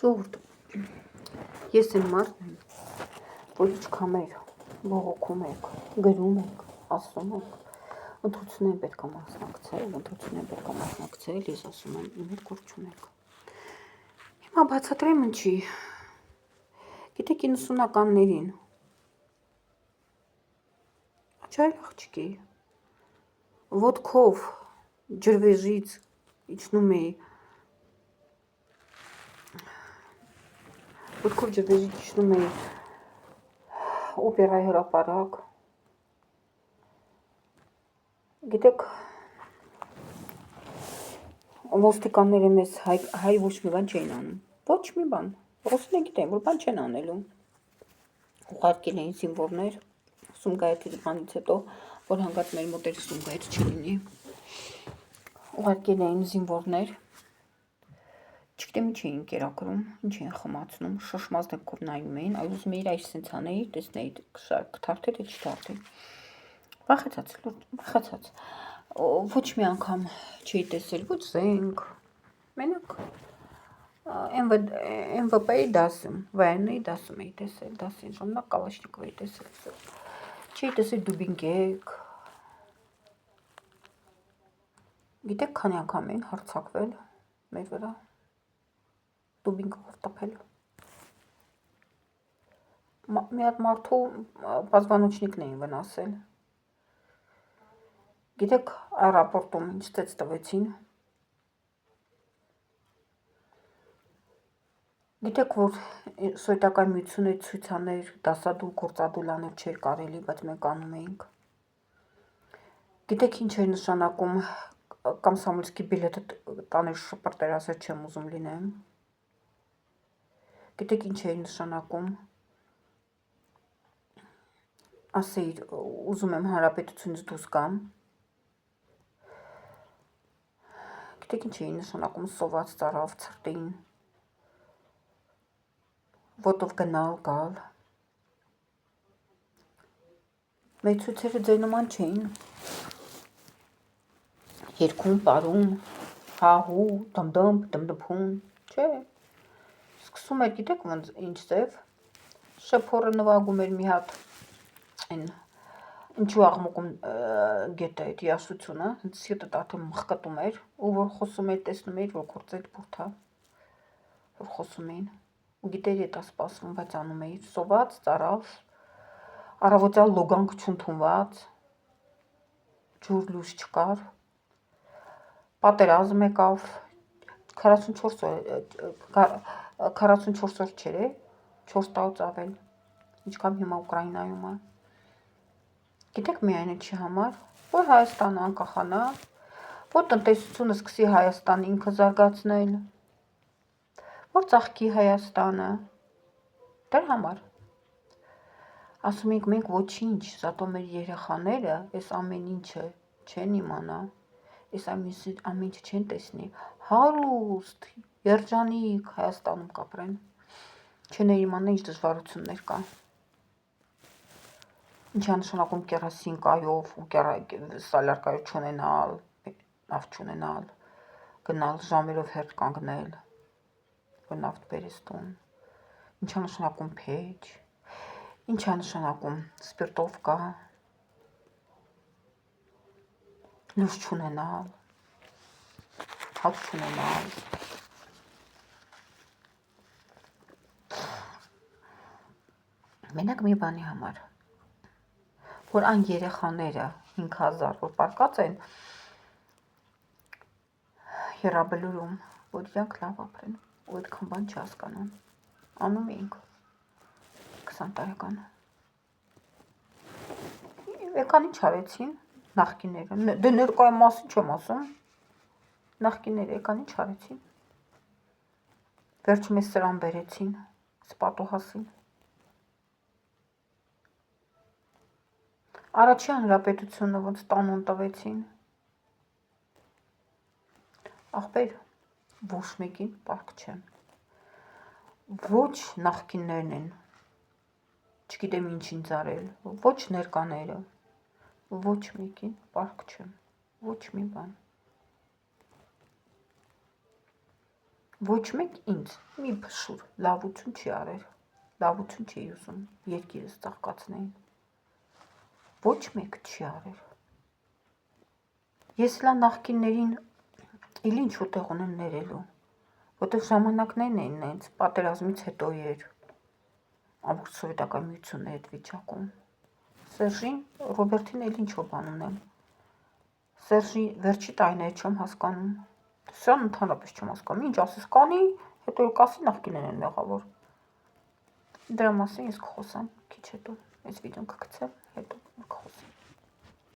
Ժողովուրդ, ես այն մարդն եմ, որ ինչքան բողոքում եք, գրում եք, ասում եք, ընտրություններին պետք է մասնակցել, ես ասում եմ, իմ հետ գործ չունեք։ Հիմա բացատրեմ ինչի։ Գիտեք 90-ականներին Աչայել աղջիկի ոտքով ջրվեժից իջնում էի օպերայի հրապարակ։ Գիտեք, ոստիկանները մեզ հայ ոչ մի բան չէին անում։ Ոչ մի բան։ Ռուսները գիտեն, որ բան չեն անելու։ Ուղարկել էին զինվորներ, Սումգայիթի բանից հետո, որ հանկարծ մեր մոտեր Սումգայիթ չլինի։ Ուղարկել էին զինվորներ, չգիտեմ ինչ էին կերակրում, ինչ էին խմացնում, շշմած դեպքով նայում էին, այ ուզում էիր այս սենց անեի, տեսնեի կթարթի թե չթարթի։ Վախեցած։ Ոչ մի անգամ չէի տեսել, ոչ զենք, մենակ MVP-ի դասում, վայրենի դասում էի տեսել, դասին ժամանակ Կալաշնիկով էի տեսել։ Չէի տեսել դուբինգեկ։ Գիտեք քանի անգամ էին հարձակվել մեր վրա, դուբինգով տպել։ Մի հատ մարդու պազվանոչնիկն էին վնասել։ Գիտեք аэропортում ինչ ծեծ տվեցին։ Գիտեք որ Սովետական միությունը ցույց աներ դասադուլ, գործադուլ անել չէր կարելի, բայց մենք անում էինք։ Գիտեք ինչ էր նշանակում Կամսոմոլսկի բիլետը տաներ շպրտեր, ասել չեմ ուզում լինեմ։ Գիտեք ինչ էր նշանակում ասեիր ուզում եմ հանրապետությունից դուրս գամ։ Գիտեք ինչ էր նշանակում սոված ծարավ ցրտին, ոտով գնալ, գալ։ Մեր ցույցերը ձեր նման չէին։ Երգում, պարում, հա-հու, դմդմփում, չէ։ Սկսում էր, գիտեք ինչ ձև, շեփորը նվագում էր մի հատ այն ինչու աղմուկում գետը այդ ясությունը, սիրտը արդեն մխկտում էր, ու որ խոսում էր, տեսնում էր, որ գործեր բուրթա, որ խոսում էին։ Ու գիտեր էտա սպասվում, բայց անում էի սոված, ծարավ, առավոտյալ լոգանք չընդունված, ջուր լույս չկար, պատերազմ եկավ, 44 օր չէր, 4 տարուց ավել, ինչքան հիմա Ուկրաինայում է։ Գիտեք միայն ինչի համար, որ Հայաստանը անկախանա, որ տնտեսությունը սկսի Հայաստանը ինքը զարգացնել, որ ծաղկի Հայաստանը, դրա համար։ Ասում ենք մենք ոչինչ, զատո մեր երեխաները այս ամեն ինչը չեն իմանա, այս ամեն ինչը չեն տեսնի, հարուստ, երջանիկ Հայաստանում կապրեն, չեն իմանա ինչ դժվարություններ կան։ Ինչա նշանակում կերասինկայով ու սալարկայով չունենալ, նավթ չունենալ, գնալ ժամերով հերթ կանգնել, որ նավթ բերես տուն, ինչա նշանակում փեջ, ինչա նշանակում սպիրտովկա, լույս չունենալ, հաց չունենալ։ Մենակ մի բանի համար, որ այն երեխաները 5000 որ պարկած են Եռաբլուրում, որ իրանք լավ ապրեն, ու այդքան բան չհասկանան, անում էինք 20 տարեկան։ Եկան ինչ արեցին նախկինները, դե ներկայի մասին չեմ ասում, նախկինները եկան ինչ արեցին, վերջում էս սրան բերեցին, սպատուհասին։ Առաջի հանրապետությունը ոնց տանուն տվեցին։ Ախպեր, ոչ մեկին պարտք չեմ։ Ոչ նախկիններն են, չգիտեմ ինչ ինձ արել, ոչ ներկաները, ոչ մեկին պարտք չեմ, ոչ մի բան։ Ոչ մեկ ինձ մի փշուր լավություն չի արել, լավություն չի ուզում երկիրս ծաղկացնեին, ոչ մեկ չի արել, ես լա նախկիններին իլ ինչ-որ տեղ ունեմ ներելու, որտև ժամանակներն էին նենց, պատերազմից հետո էր, ամբողջ սովետական միությունն է այդ վիճակում, Սերժին, Ռոբերտին էլ ինչ-որ բան ունեմ, Սերժի վերջի տարիները չեմ հասկանում, Սյան ընդհանրապես չեմ հասկանում, ինչ ասես կանի, հետո կասի նախկինեն են մեղավոր, դրա մասին ես կխոսեմ քիչ հետո, այս վիդեոն կգցեմ, հետո կխոսեմ։